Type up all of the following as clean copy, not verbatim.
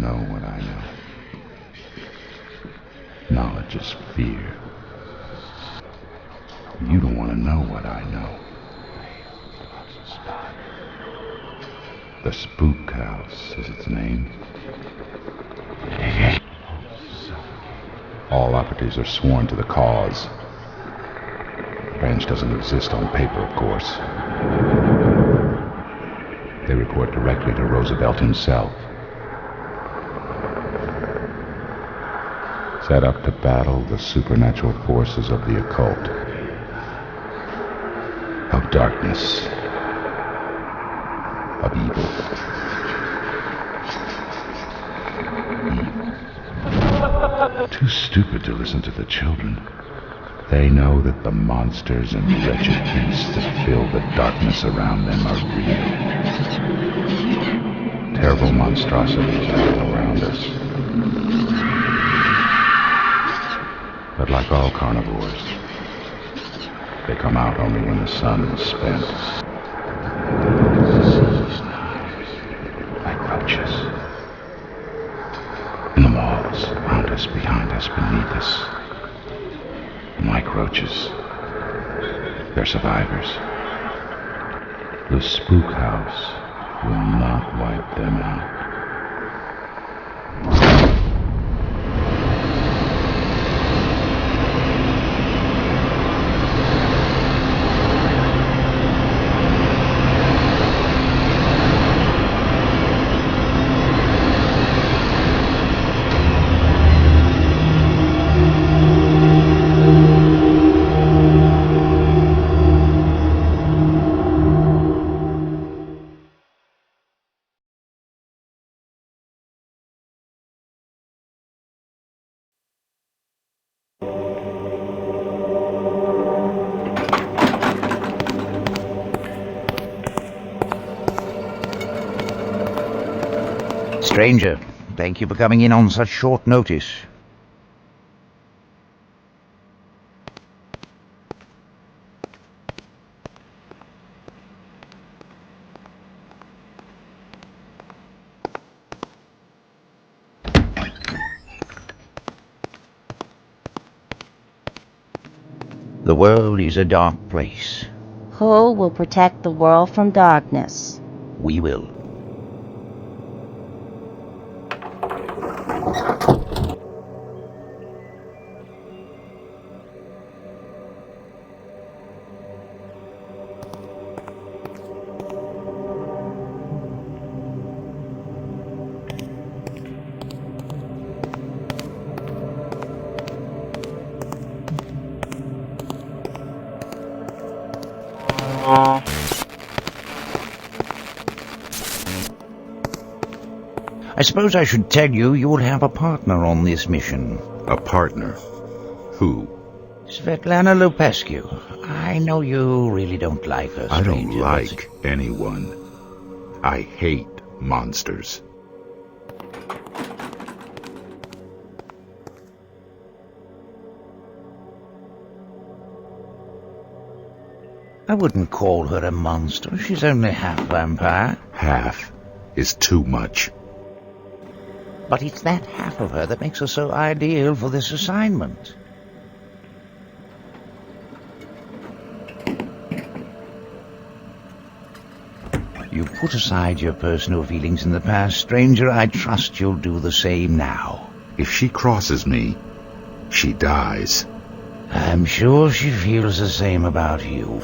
know what I know. Knowledge is fear. You don't want to know what I know. The Spookhouse is its name. All operatives are sworn to the cause. The branch doesn't exist on paper, of course. They report directly to Roosevelt himself. Set up to battle the supernatural forces of the occult, of darkness, of evil. Too stupid to listen to the children. They know that the monsters and wretched beasts that fill the darkness around them are real. Terrible monstrosities are all around us. But like all carnivores, they come out only when the sun is spent. Like roaches. In the walls, around us, behind us, beneath us. And like roaches, they're survivors. The Spookhouse will not wipe them out. Stranger, thank you for coming in on such short notice. The world is a dark place. Who will protect the world from darkness? We will. I suppose I should tell you you'll have a partner on this mission. A partner? Who? Svetlana Lupescu. I know you really don't like her, I stranger. don't like anyone. I hate monsters. I wouldn't call her a monster. She's only half vampire. Half is too much. But it's that half of her that makes her so ideal for this assignment. You put aside your personal feelings in the past, stranger. I trust you'll do the same now. If she crosses me, she dies. I'm sure she feels the same about you.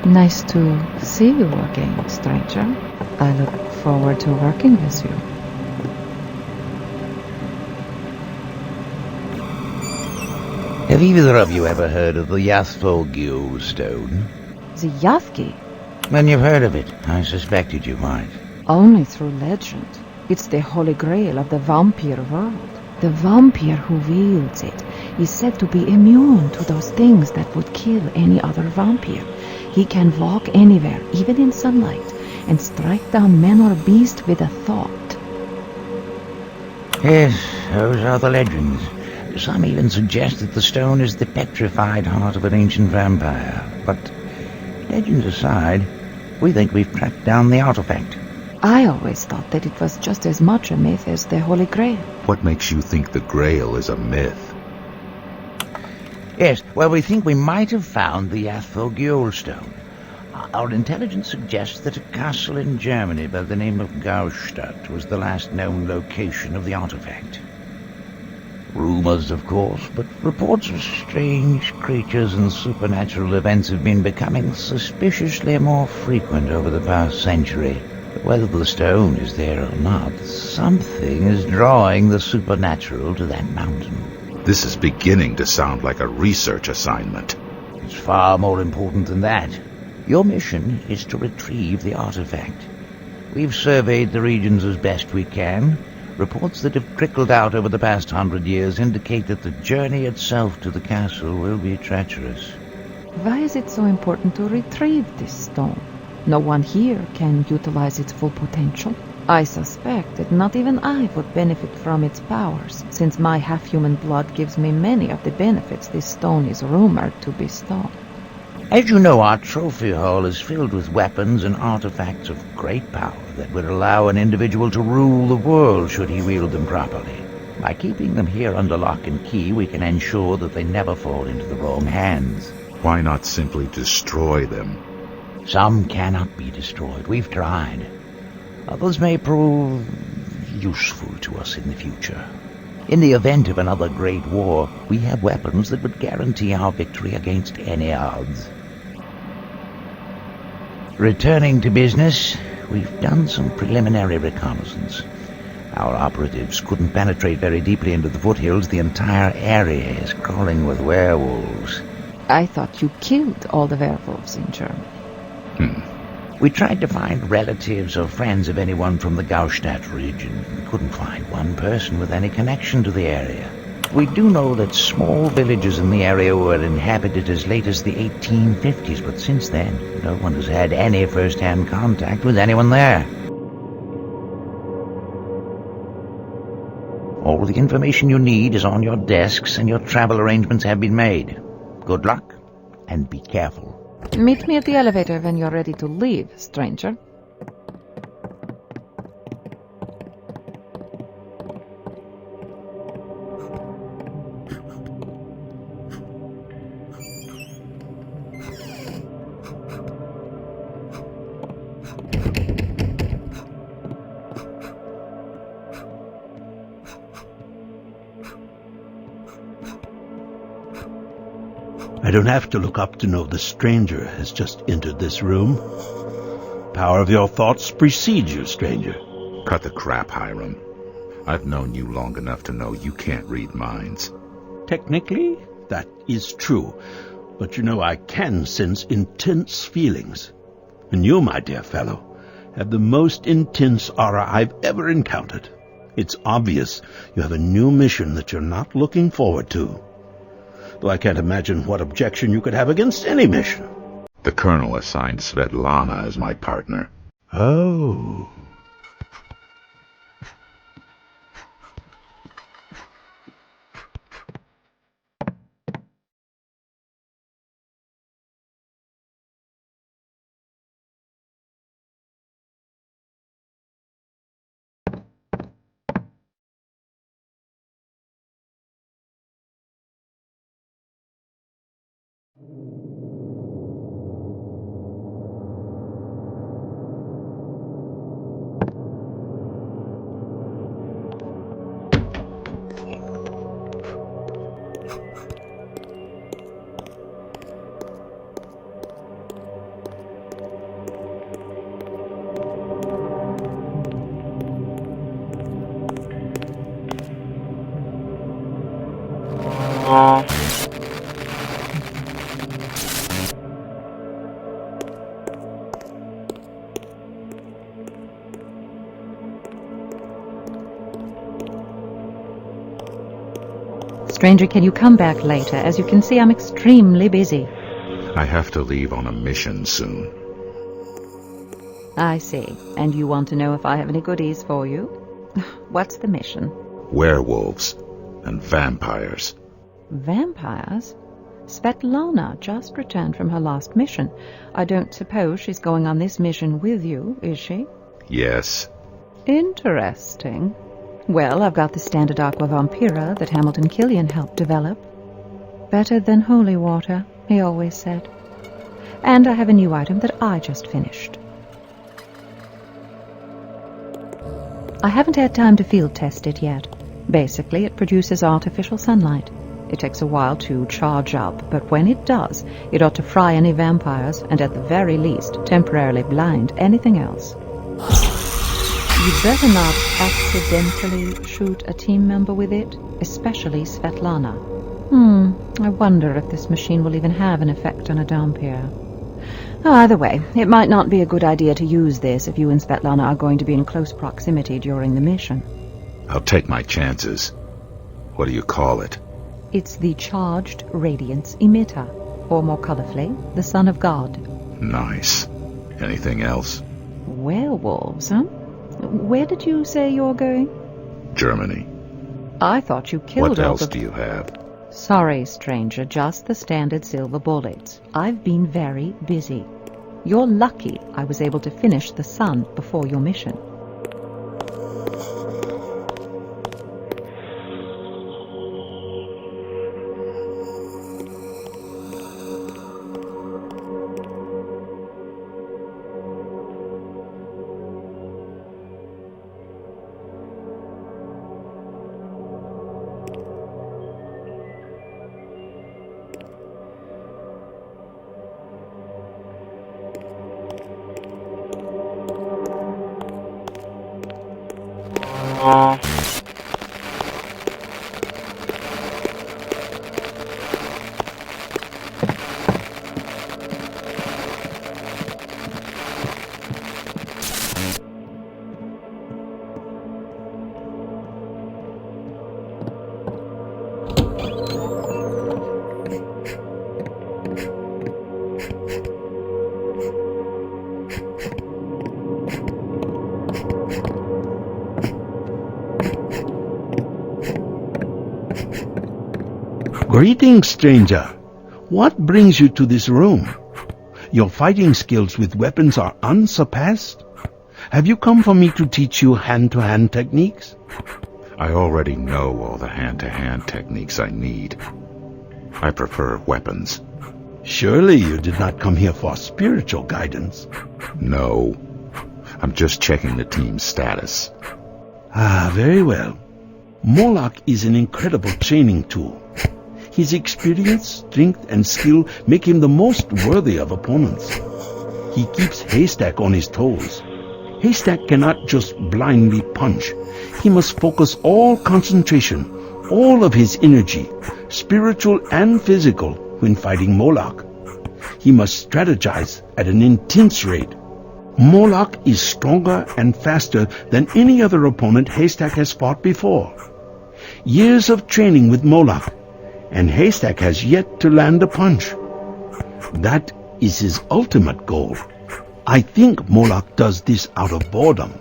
Nice to see you again, stranger. I look forward to working with you. Have either of you ever heard of the Yathvogil stone? The Yathgi? Then you've heard of it. I suspected you might. Only through legend. It's the holy grail of the vampire world. The vampire who wields it is said to be immune to those things that would kill any other vampire. He can walk anywhere, even in sunlight, and strike down man or beast with a thought. Yes, those are the legends. Some even suggest that the stone is the petrified heart of an ancient vampire. But legends aside, we think we've tracked down the artifact. I always thought that it was just as much a myth as the Holy Grail. What makes you think the Grail is a myth? Yes, well, we think we might have found the Athel stone. Our intelligence suggests that a castle in Germany by the name of Gaustadt was the last known location of the artifact. Rumors, of course, but reports of strange creatures and supernatural events have been becoming suspiciously more frequent over the past century. But whether the stone is there or not, something is drawing the supernatural to that mountain. This is beginning to sound like a research assignment. It's far more important than that. Your mission is to retrieve the artifact. We've surveyed the regions as best we can. Reports that have trickled out over the past 100 years indicate that the journey itself to the castle will be treacherous. Why is it so important to retrieve this stone? No one here can utilize its full potential. I suspect that not even I would benefit from its powers, since my half-human blood gives me many of the benefits this stone is rumored to bestow. As you know, our trophy hall is filled with weapons and artifacts of great power that would allow an individual to rule the world should he wield them properly. By keeping them here under lock and key, we can ensure that they never fall into the wrong hands. Why not simply destroy them? Some cannot be destroyed. We've tried. Others may prove useful to us in the future. In the event of another great war, we have weapons that would guarantee our victory against any odds. Returning to business, we've done some preliminary reconnaissance. Our operatives couldn't penetrate very deeply into the foothills. The entire area is crawling with werewolves. I thought you killed all the werewolves in Germany. We tried to find relatives or friends of anyone from the Gaustadt region. We couldn't find one person with any connection to the area. We do know that small villages in the area were inhabited as late as the 1850s, but since then, no one has had any first-hand contact with anyone there. All the information you need is on your desks, and your travel arrangements have been made. Good luck, and be careful. Meet me at the elevator when you're ready to leave, stranger. I don't have to look up to know the stranger has just entered this room. Power of your thoughts precedes you, stranger. Cut the crap, Hiram. I've known you long enough to know you can't read minds. Technically, that is true. But you know I can sense intense feelings. And you, my dear fellow, have the most intense aura I've ever encountered. It's obvious you have a new mission that you're not looking forward to. Though I can't imagine what objection you could have against any mission. The Colonel assigned Svetlana as my partner. Oh. Stranger, can you come back later? As you can see, I'm extremely busy. I have to leave on a mission soon. I see. And you want to know if I have any goodies for you? What's the mission? Werewolves and vampires. Vampires? Svetlana just returned from her last mission. I don't suppose she's going on this mission with you, is she? Yes. Interesting. Well, I've got the standard Aqua Vampira that Hamilton Killian helped develop. Better than holy water, he always said. And I have a new item that I just finished. I haven't had time to field test it yet. Basically, it produces artificial sunlight. It takes a while to charge up, but when it does, it ought to fry any vampires, and at the very least, temporarily blind anything else. You'd better not accidentally shoot a team member with it, especially Svetlana. I wonder if this machine will even have an effect on a Dhampir. Either way, it might not be a good idea to use this if you and Svetlana are going to be in close proximity during the mission. I'll take my chances. What do you call it? It's the Charged Radiance Emitter, or more colorfully, the Son of God. Nice. Anything else? Werewolves, huh? Where did you say you're going? Germany. I thought you killed What all else the... do you have? Sorry, stranger, just the standard silver bullets. I've been very busy. You're lucky I was able to finish the sun before your mission. Greetings, stranger. What brings you to this room? Your fighting skills with weapons are unsurpassed. Have you come for me to teach you hand-to-hand techniques? I already know all the hand-to-hand techniques I need. I prefer weapons. Surely you did not come here for spiritual guidance. No. I'm just checking the team's status. Ah, very well. Moloch is an incredible training tool. His experience, strength, and skill make him the most worthy of opponents. He keeps Haystack on his toes. Haystack cannot just blindly punch. He must focus all concentration, all of his energy, spiritual and physical, when fighting Moloch. He must strategize at an intense rate. Moloch is stronger and faster than any other opponent Haystack has fought before. Years of training with Moloch, and Haystack has yet to land a punch. That is his ultimate goal. I think Moloch does this out of boredom,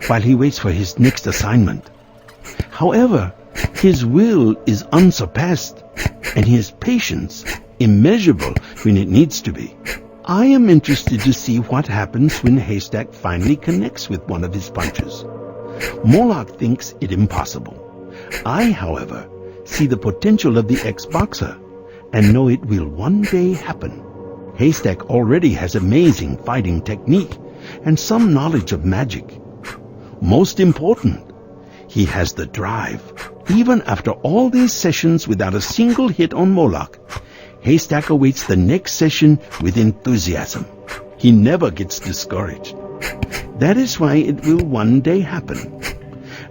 while he waits for his next assignment. However, his will is unsurpassed, and his patience immeasurable when it needs to be. I am interested to see what happens when Haystack finally connects with one of his punches. Moloch thinks it impossible. I, however, see the potential of the ex-boxer, and know it will one day happen. Haystack already has amazing fighting technique, and some knowledge of magic. Most important, he has the drive. Even after all these sessions without a single hit on Moloch, Haystack awaits the next session with enthusiasm. He never gets discouraged. That is why it will one day happen.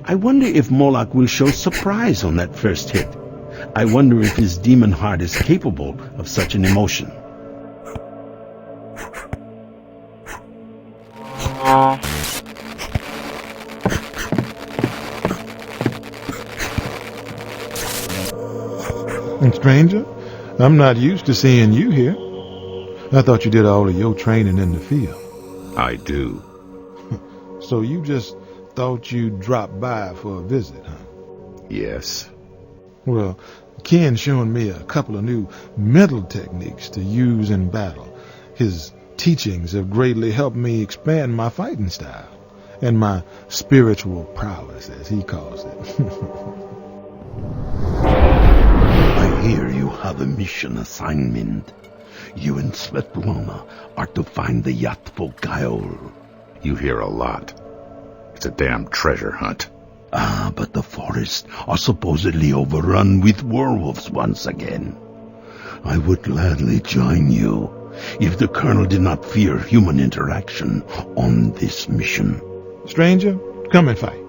I wonder if Moloch will show surprise on that first hit. I wonder if his demon heart is capable of such an emotion. Stranger, I'm not used to seeing you here. I thought you did all of your training in the field. I do. So you just thought you'd drop by for a visit, huh? Yes. Well, Ken's showing me a couple of new mental techniques to use in battle. His teachings have greatly helped me expand my fighting style and my spiritual prowess, as he calls it. I hear you have a mission assignment. You and Svetlana are to find the Yatvogyle. You hear a lot. It's a damn treasure hunt. Ah, but the forests are supposedly overrun with werewolves once again. I would gladly join you if the Colonel did not fear human interaction on this mission. Stranger, come and fight.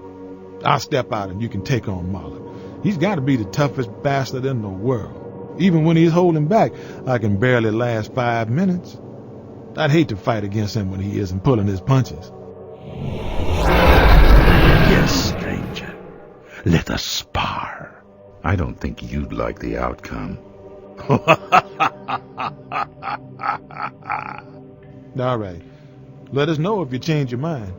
I'll step out and you can take on Mahler. He's got to be the toughest bastard in the world. Even when he's holding back, I can barely last 5 minutes. I'd hate to fight against him when he isn't pulling his punches. Yes, stranger. Let us spar. I don't think you'd like the outcome. All right. Let us know if you change your mind.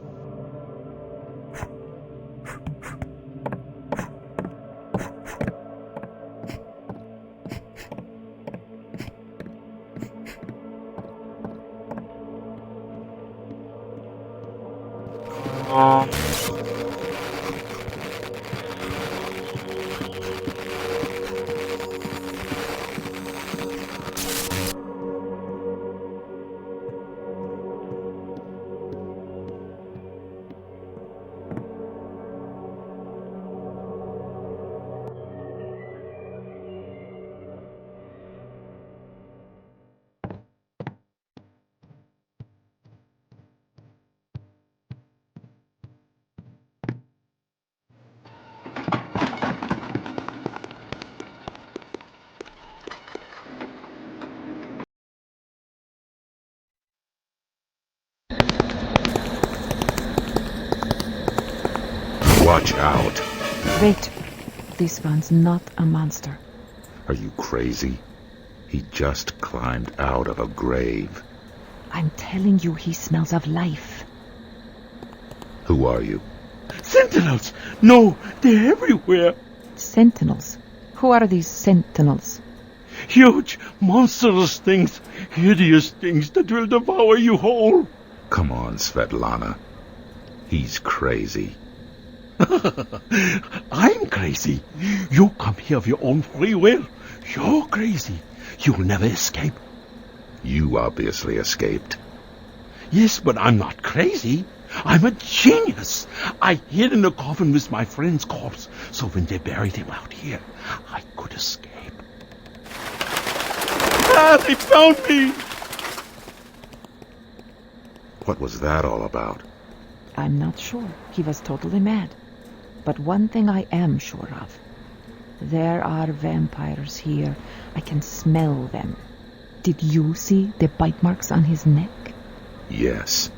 Watch out. Wait. This one's not a monster. Are you crazy? He just climbed out of a grave. I'm telling you, he smells of life. Who are you? Sentinels! No, they're everywhere. Sentinels? Who are these sentinels? Huge, monstrous things. Hideous things that will devour you whole. Come on, Svetlana. He's crazy. I'm crazy. You come here of your own free will. You're crazy. You'll never escape. You obviously escaped. Yes, but I'm not crazy. I'm a genius. I hid in a coffin with my friend's corpse, so when they buried him out here, I could escape. Ah, they found me! What was that all about? I'm not sure. He was totally mad. But one thing I am sure of. There are vampires here. I can smell them. Did you see the bite marks on his neck? Yes.